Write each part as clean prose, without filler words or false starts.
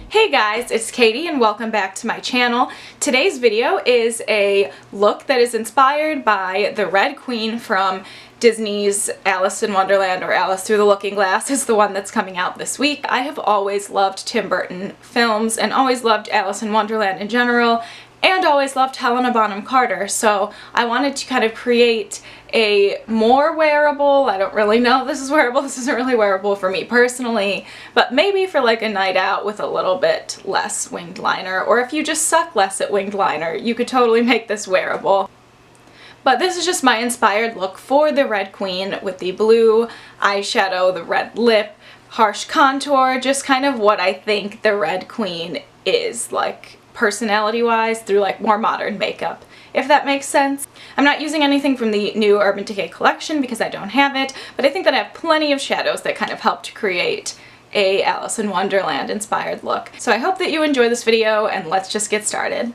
Hey guys, it's Katie and welcome back to my channel. Today's video is a look that is inspired by the Red Queen from Disney's Alice in Wonderland, or Alice Through the Looking Glass is the one that's coming out this week. I have always loved Tim Burton films and always loved Alice in Wonderland in general, and always loved Helena Bonham Carter, so I wanted to kind of create a more wearable, I don't really know if this is wearable, this isn't really wearable for me personally, but maybe for like a night out with a little bit less winged liner, or if you just suck less at winged liner, you could totally make this wearable. But this is just my inspired look for the Red Queen with the blue eyeshadow, the red lip, harsh contour, just kind of what I think the Red Queen is, like personality-wise, through like more modern makeup, if that makes sense. I'm not using anything from the new Urban Decay collection because I don't have it, but I think that I have plenty of shadows that kind of help to create a Alice in Wonderland inspired look. So I hope that you enjoy this video, and let's just get started.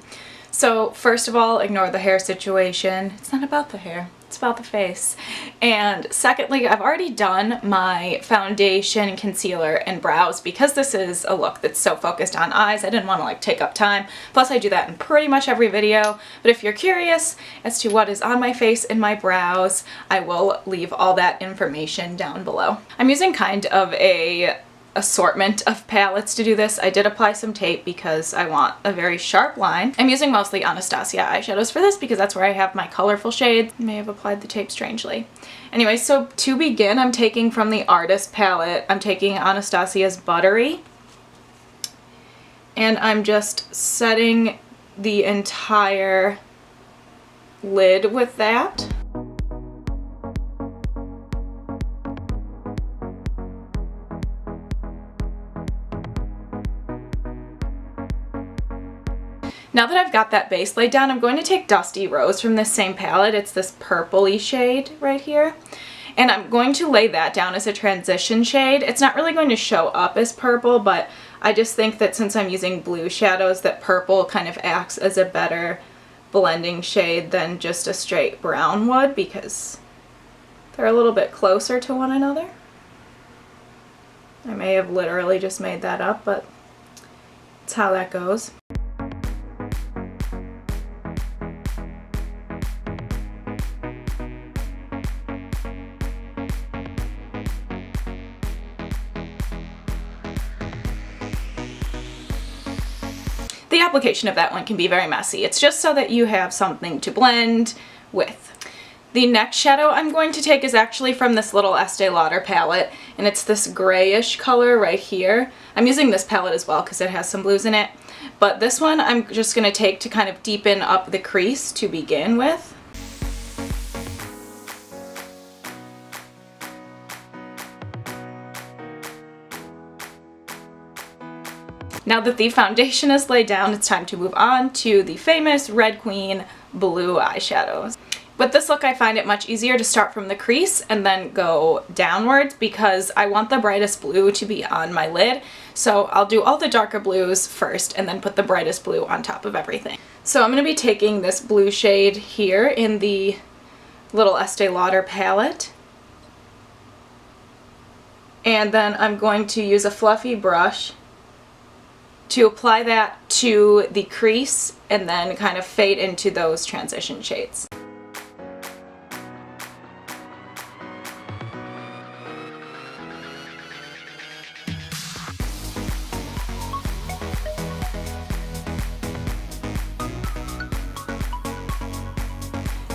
So first of all, ignore the hair situation. It's not about the hair, it's about the face. And secondly, I've already done my foundation, concealer, and brows because this is a look that's so focused on eyes. I didn't want to like take up time. Plus I do that in pretty much every video. But if you're curious as to what is on my face and my brows, I will leave all that information down below. I'm using kind of a assortment of palettes to do this. I did apply some tape because I want a very sharp line. I'm using mostly Anastasia eyeshadows for this because that's where I have my colorful shades. I may have applied the tape strangely. Anyway, so to begin, I'm taking from the Artist palette, I'm taking Anastasia's Buttery, and I'm just setting the entire lid with that. Now that I've got that base laid down, I'm going to take Dusty Rose from this same palette. It's this purpley shade right here. And I'm going to lay that down as a transition shade. It's not really going to show up as purple, but I just think that since I'm using blue shadows, that purple kind of acts as a better blending shade than just a straight brown would, because they're a little bit closer to one another. I may have literally just made that up, but that's how that goes. The application of that one can be very messy. It's just so that you have something to blend with. The next shadow I'm going to take is actually from this little Estee Lauder palette, and it's this grayish color right here. I'm using this palette as well because it has some blues in it, but this one I'm just going to take to kind of deepen up the crease to begin with. Now that the foundation is laid down, it's time to move on to the famous Red Queen blue eyeshadows. With this look, I find it much easier to start from the crease and then go downwards because I want the brightest blue to be on my lid. So I'll do all the darker blues first and then put the brightest blue on top of everything. So I'm going to be taking this blue shade here in the little Estee Lauder palette. And then I'm going to use a fluffy brush to apply that to the crease and then kind of fade into those transition shades.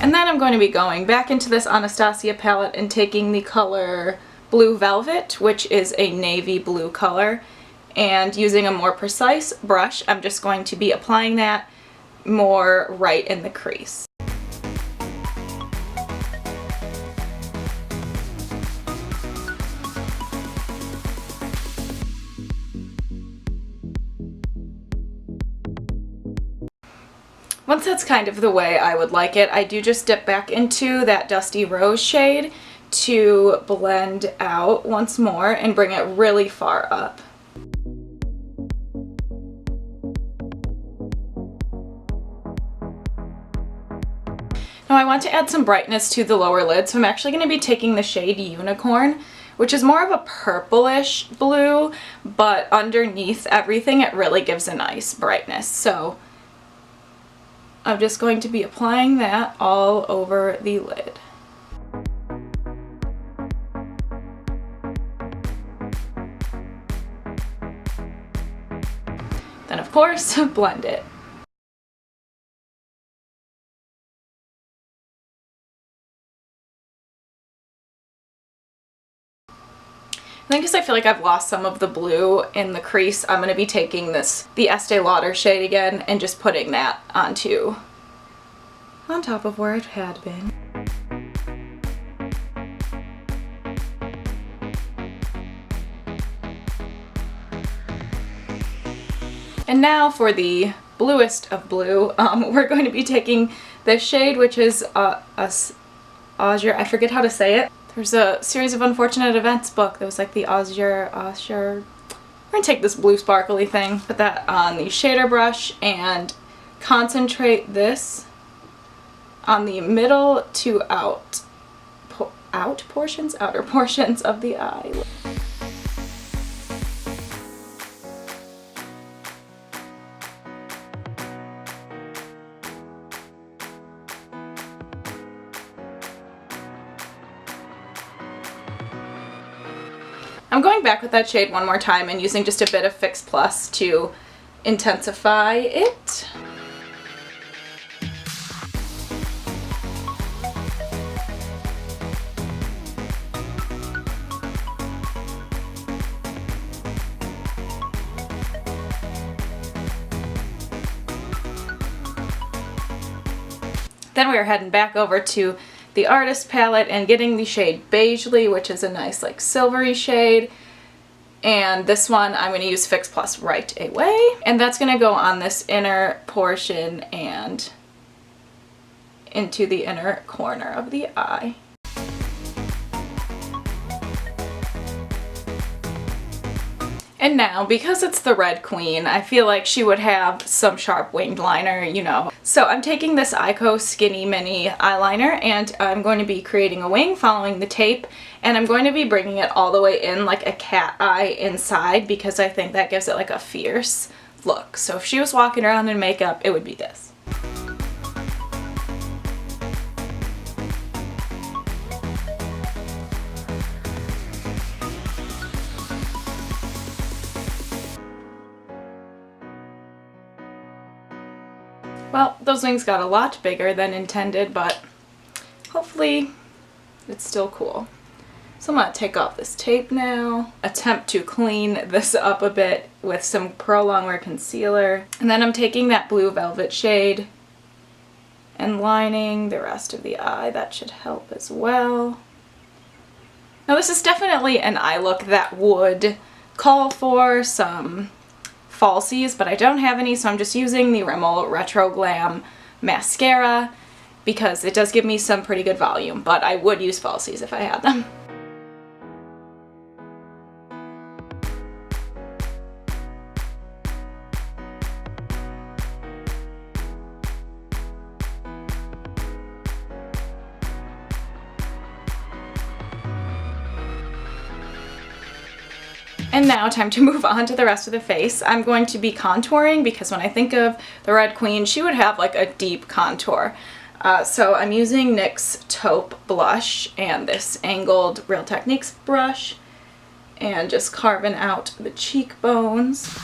And then I'm going to be going back into this Anastasia palette and taking the color Blue Velvet, which is a navy blue color, and using a more precise brush, I'm just going to be applying that more right in the crease. Once that's kind of the way I would like it, I do just dip back into that Dusty Rose shade to blend out once more and bring it really far up. Now I want to add some brightness to the lower lid, so I'm actually going to be taking the shade Unicorn, which is more of a purplish blue, but underneath everything it really gives a nice brightness. So I'm just going to be applying that all over the lid. Then of course, blend it. I think because I feel like I've lost some of the blue in the crease, I'm going to be taking the Estee Lauder shade again, and just putting that on top of where it had been. And now for the bluest of blue, we're going to be taking this shade, which is Azure. I forget how to say it. There's a Series of Unfortunate Events book that was like the Azure. We're gonna take this blue sparkly thing, put that on the shader brush, and concentrate this on the middle to outer portions of the eye. I'm going back with that shade one more time and using just a bit of Fix Plus to intensify it. Then we are heading back over to the Artist palette and getting the shade Beigely, which is a nice like silvery shade. And this one I'm going to use Fix Plus right away. And that's going to go on this inner portion and into the inner corner of the eye. And now, because it's the Red Queen, I feel like she would have some sharp winged liner, you know. So I'm taking this Ico Skinny Mini eyeliner and I'm going to be creating a wing following the tape, and I'm going to be bringing it all the way in like a cat eye inside because I think that gives it like a fierce look. So if she was walking around in makeup, it would be this. Well, those wings got a lot bigger than intended, but hopefully it's still cool. So I'm going to take off this tape now, attempt to clean this up a bit with some Pro Longwear Concealer, and then I'm taking that blue velvet shade and lining the rest of the eye. That should help as well. Now this is definitely an eye look that would call for some falsies, but I don't have any, so I'm just using the Rimmel Retro Glam mascara because it does give me some pretty good volume, but I would use falsies if I had them. And now time to move on to the rest of the face. I'm going to be contouring because when I think of the Red Queen, she would have like a deep contour. So I'm using NYX Taupe blush and this angled Real Techniques brush and just carving out the cheekbones.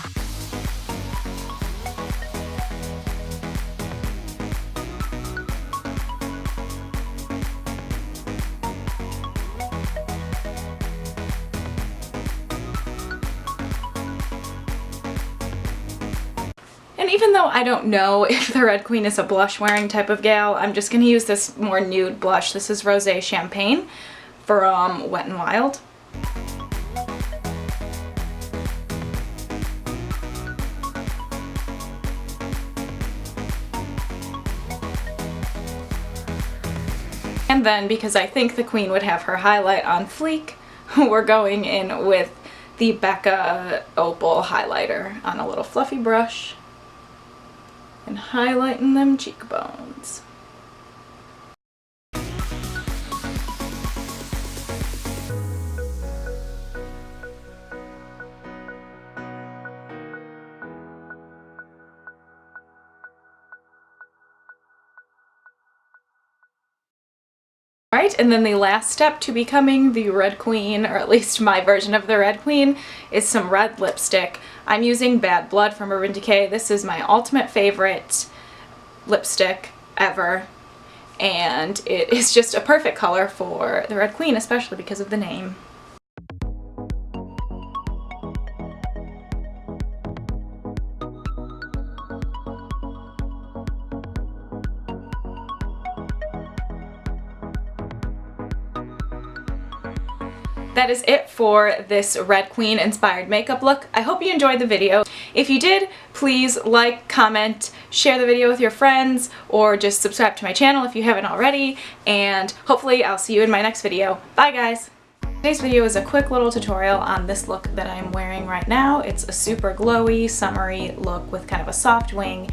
And even though I don't know if the Red Queen is a blush wearing type of gal, I'm just going to use this more nude blush. This is Rosé Champagne from Wet n Wild. And then, because I think the Queen would have her highlight on fleek, we're going in with the Becca Opal highlighter on a little fluffy brush and highlighting them cheekbones. Alright, and then the last step to becoming the Red Queen, or at least my version of the Red Queen, is some red lipstick. I'm using Bad Blood from Urban Decay. This is my ultimate favorite lipstick ever, and it is just a perfect color for the Red Queen, especially because of the name. That is it for this Red Queen inspired makeup look. I hope you enjoyed the video. If you did, please like, comment, share the video with your friends, or just subscribe to my channel if you haven't already, and hopefully I'll see you in my next video. Bye guys! Today's video is a quick little tutorial on this look that I'm wearing right now. It's a super glowy, summery look with kind of a soft wing.